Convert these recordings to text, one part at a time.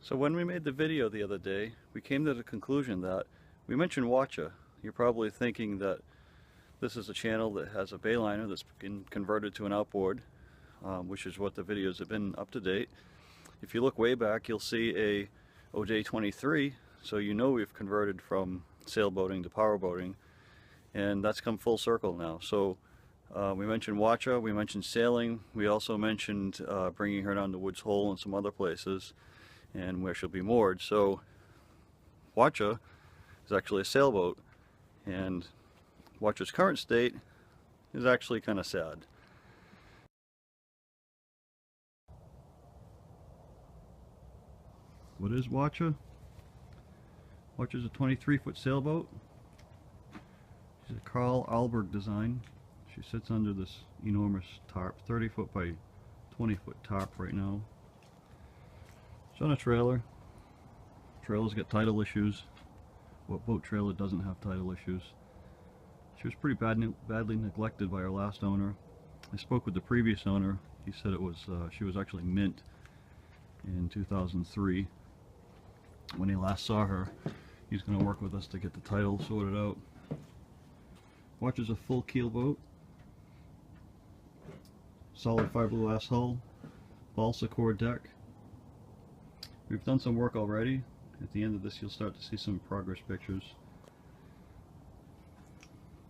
So when we made the video the other day, we came to the conclusion that we mentioned Watcha. You're probably thinking that this is a channel that has a bayliner that's been converted to an outboard, which is what the videos have been up to date. If you look way back, you'll see a OJ23, so you know we've converted from sailboating to powerboating, and that's come full circle now. So we mentioned Watcha, we mentioned sailing, we also mentioned bringing her down to Woods Hole and some other places, and where she'll be moored. So Watcha is actually a sailboat, and Watcha's current state is actually kind of sad. What is Watcha? Watcha's a 23-foot sailboat. She's a Carl Alberg design. She sits under this enormous tarp, 30-foot by 20-foot tarp right now. It's on a trailer. Trailers get tidal issues. What boat trailer doesn't have tidal issues? She was pretty badly neglected by her last owner. I spoke with the previous owner. He said it was she was actually mint in 2003. When he last saw her, he's going to work with us to get the title sorted out. Watcha's a full keel boat. Solid fiberglass hull. Balsa core deck. We've done some work already. At the end of this you'll start to see some progress pictures.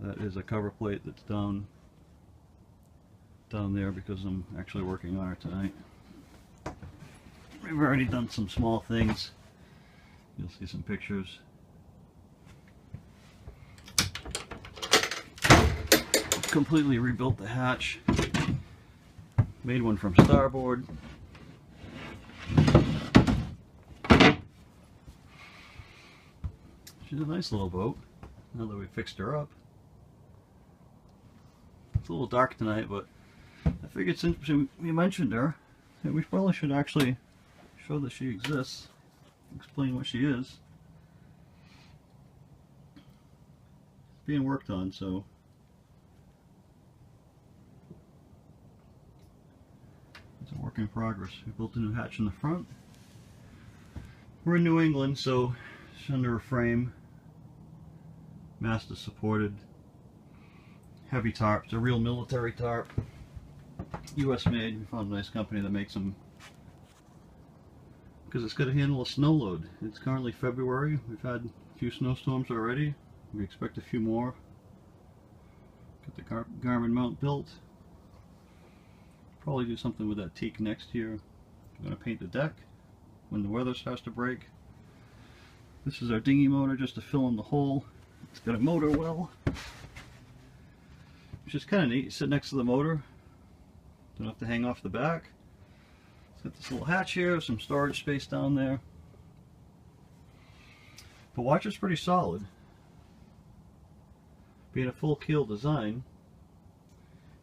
That is a cover plate that's down there because I'm actually working on her tonight. We've already done some small things. You'll see some pictures. Completely rebuilt the hatch. Made one from starboard. She's a nice little boat, now that we fixed her up. It's a little dark tonight, but I figured since we mentioned her, that we probably should actually show that she exists, explain what she is. It's being worked on, so it's a work in progress. We built a new hatch in the front. We're in New England, so it's under a frame. Mast is supported. Heavy tarp. It's a real military tarp. US made. We found a nice company that makes them because it's got to handle a snow load. It's currently February. We've had a few snowstorms already. We expect a few more. Got the Garmin mount built. Probably do something with that teak next year. We're going to paint the deck when the weather starts to break. This is our dinghy motor just to fill in the hole. It's got a motor well, which is kind of neat. You sit next to the motor, don't have to hang off the back. It's got this little hatch here, some storage space down there. The Watcha's pretty solid. Being a full keel design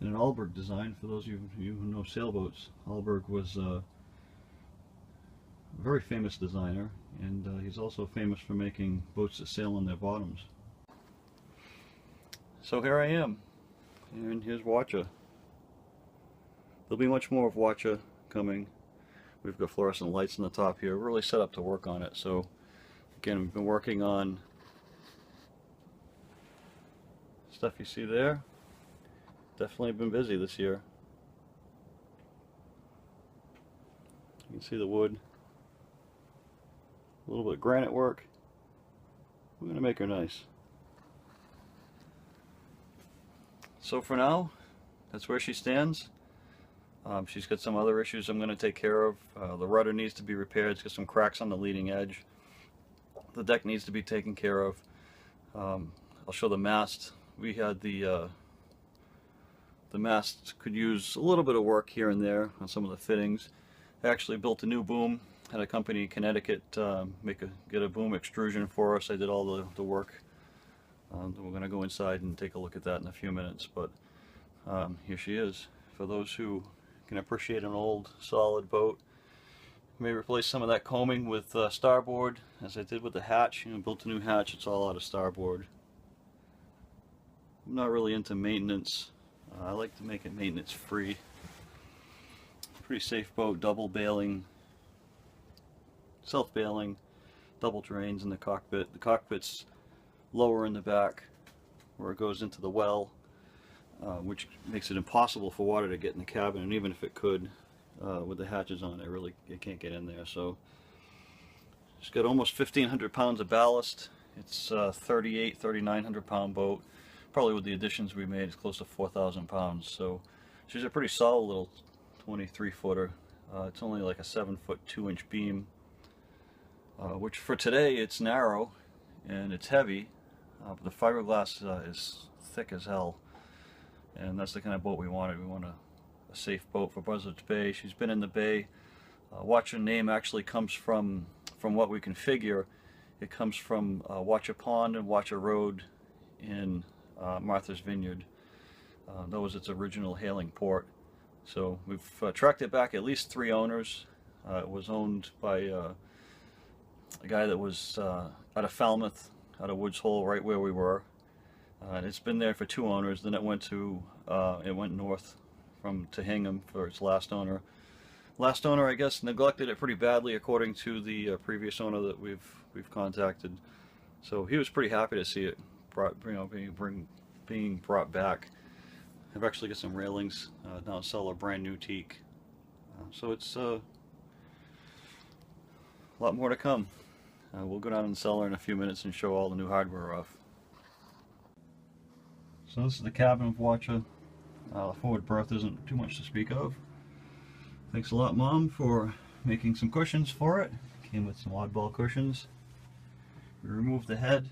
and an Alberg design, for those of you who know sailboats, Alberg was a very famous designer, and he's also famous for making boats that sail on their bottoms. So here I am, and here's Watcha. There'll be much more of Watcha coming. We've got fluorescent lights on the top here. We're really set up to work on it. So again, we've been working on stuff you see there. Definitely been busy this year. You can see the wood. A little bit of granite work. We're going to make her nice. So for now, that's where she stands. She's got some other issues I'm going to take care of. The rudder needs to be repaired. It's got some cracks on the leading edge. The deck needs to be taken care of. I'll show the mast. We had the mast could use a little bit of work here and there on some of the fittings. I actually built a new boom. Had a company in Connecticut get a boom extrusion for us. I did all the work. We're going to go inside and take a look at that in a few minutes, but here she is. For those who can appreciate an old solid boat, you may replace some of that combing with starboard, as I did with the hatch. Built a new hatch. It's all out of starboard. I'm not really into maintenance. I like to make it maintenance free. Pretty safe boat, double bailing. self-bailing, double drains in the cockpit. The cockpit's lower in the back where it goes into the well, which makes it impossible for water to get in the cabin, and even if it could, with the hatches on, it can't get in there. So it's got almost 1,500 pounds of ballast. It's 3,900 pound boat. Probably with the additions we made, it's close to 4,000 pounds. So she's a pretty solid little 23 footer. It's only like a 7-foot 2-inch beam, which for today it's narrow and it's heavy, but the fiberglass is thick as hell, and that's the kind of boat we wanted. We want a safe boat for Buzzards Bay. She's been in the bay. Watcher name actually comes from what we can figure. It comes from Watcher Pond and Watcher Road in Martha's Vineyard. That was its original hailing port. So we've tracked it back at least 3 owners. It was owned by a guy that was out of Falmouth, out of Woods Hole, right where we were. And it's been there for 2 owners. Then it went north to Hingham for its last owner. Last owner, I guess, neglected it pretty badly, according to the previous owner that we've contacted. So he was pretty happy to see it being brought back. I've actually got some railings down cellar, brand new teak. So it's a lot more to come. We'll go down in the cellar in a few minutes and show all the new hardware off. So this is the cabin of Watcher. The forward berth isn't too much to speak of. Thanks a lot, Mom, for making some cushions for it. Came with some oddball cushions. We removed the head.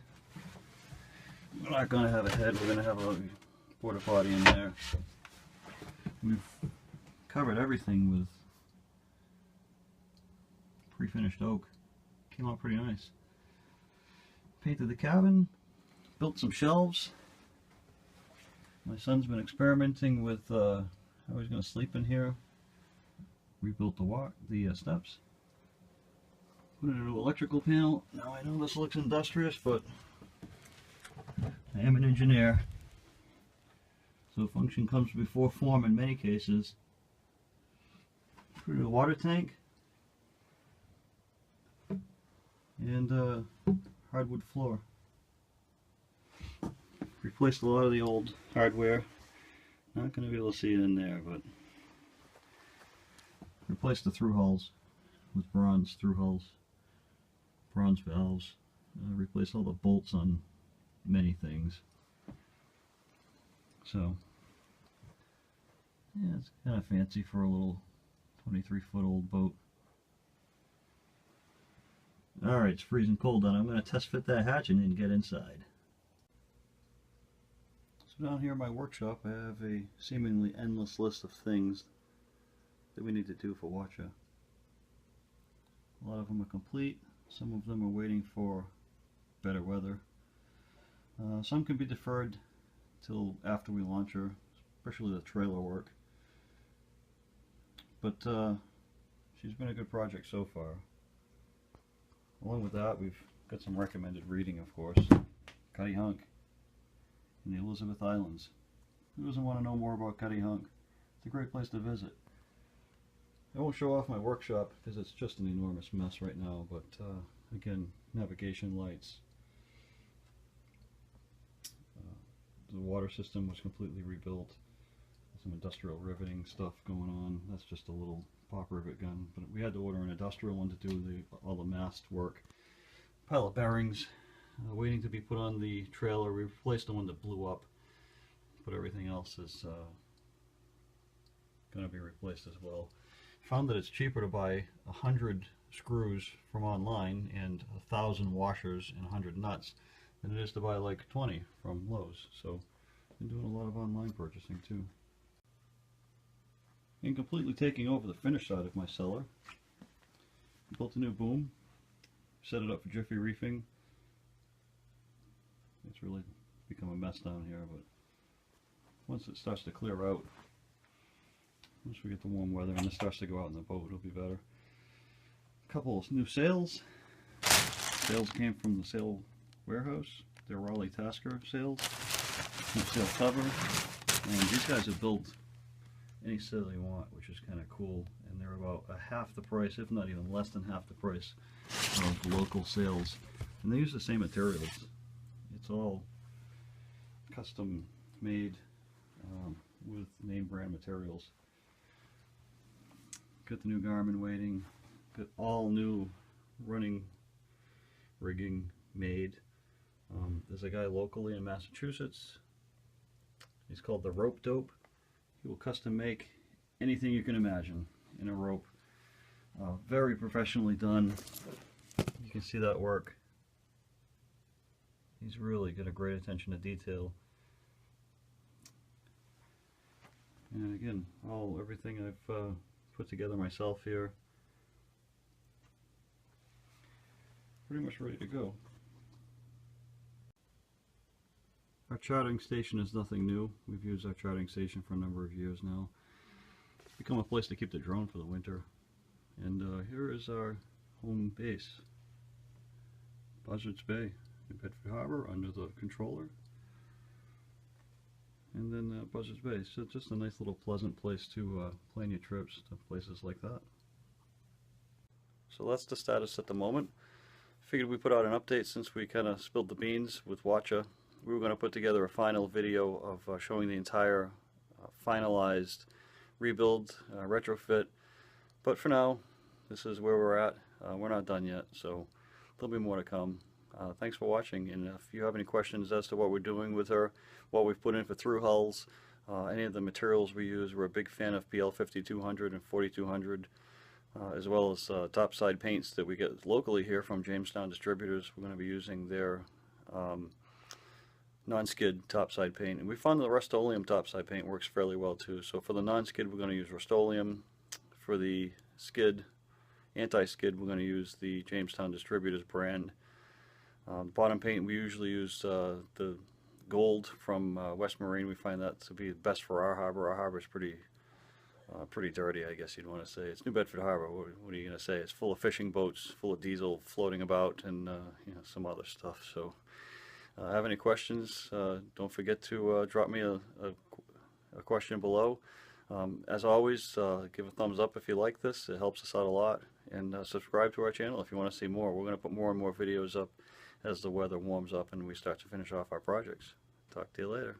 We're not going to have a head, we're going to have a porta potty in there. We've covered everything with pre-finished oak. Came out pretty nice. Painted the cabin, built some shelves. My son's been experimenting with how he's going to sleep in here. Rebuilt the steps. Put in a new electrical panel. Now I know this looks industrious, but I am an engineer. So function comes before form in many cases. Put in a water tank. And hardwood floor. Replaced a lot of the old hardware. Not going to be able to see it in there, but replaced the through hulls with bronze through hulls, bronze valves. Replaced all the bolts on many things. So yeah, it's kind of fancy for a little 23-foot old boat. Alright, it's freezing cold and I'm going to test fit that hatch and then get inside. So down here in my workshop I have a seemingly endless list of things that we need to do for Watcher. A lot of them are complete, some of them are waiting for better weather. Some can be deferred till after we launch her, especially the trailer work. But she's been a good project so far. Along with that, we've got some recommended reading, of course. Cutty Hunk in the Elizabeth Islands. Who doesn't want to know more about Cutty Hunk? It's a great place to visit. I won't show off my workshop because it's just an enormous mess right now, but again, navigation lights. The water system was completely rebuilt. Some industrial riveting stuff going on. That's just a little pop rivet gun, but we had to order an industrial one to do all the mast work. Pile of bearings waiting to be put on the trailer. We replaced the one that blew up, but everything else is going to be replaced as well. Found that it's cheaper to buy 100 screws from online and 1,000 washers and 100 nuts than it is to buy like 20 from Lowe's. So I've been doing a lot of online purchasing too. And completely taking over the finish side of my cellar. Built a new boom, set it up for Jiffy Reefing. It's really become a mess down here, but once it starts to clear out, once we get the warm weather and it starts to go out in the boat, it'll be better. A couple of new sails. Sails came from the sail warehouse. They're Raleigh Tasker sails. New sail cover. And these guys have built any sail you want, which is kind of cool. And they're about half the price, if not even less than half the price of local sails. And they use the same materials. It's all custom made with name brand materials. Got the new Garmin weighting, got all new running rigging made. There's a guy locally in Massachusetts. He's called the Rope Dope. He will custom make anything you can imagine in a rope. Very professionally done. You can see that work. He's really got a great attention to detail. And again, everything I've put together myself here. Pretty much ready to go. Our charting station is nothing new. We've used our charting station for a number of years now. It's become a place to keep the drone for the winter. And here is our home base. Buzzards Bay, New Bedford Harbor, under the controller. And then Buzzards Bay. So just a nice little pleasant place to plan your trips to places like that. So that's the status at the moment. Figured we put out an update since we kind of spilled the beans with Watcha. We were going to put together a final video of showing the entire finalized rebuild, retrofit. But for now, this is where we're at. We're not done yet, so there'll be more to come. Thanks for watching, and if you have any questions as to what we're doing with her, what we've put in for through hulls, any of the materials we use, we're a big fan of PL 5200 and 4200, as well as topside paints that we get locally here from Jamestown Distributors. We're going to be using their non-skid topside paint, and we found the Rust-Oleum topside paint works fairly well too. So for the non-skid, we're going to use Rust-Oleum. For the skid, anti-skid, we're going to use the Jamestown Distributors brand. Bottom paint, we usually use the gold from West Marine. We find that to be best for our harbor. Our harbor is pretty dirty, I guess you'd want to say. It's New Bedford Harbor. What are you going to say? It's full of fishing boats, full of diesel floating about, and you know, some other stuff. So have any questions, don't forget to drop me a question below. As always, give a thumbs up if you like this. It helps us out a lot. And subscribe to our channel if you want to see more. We're going to put more and more videos up as the weather warms up and we start to finish off our projects. Talk to you later.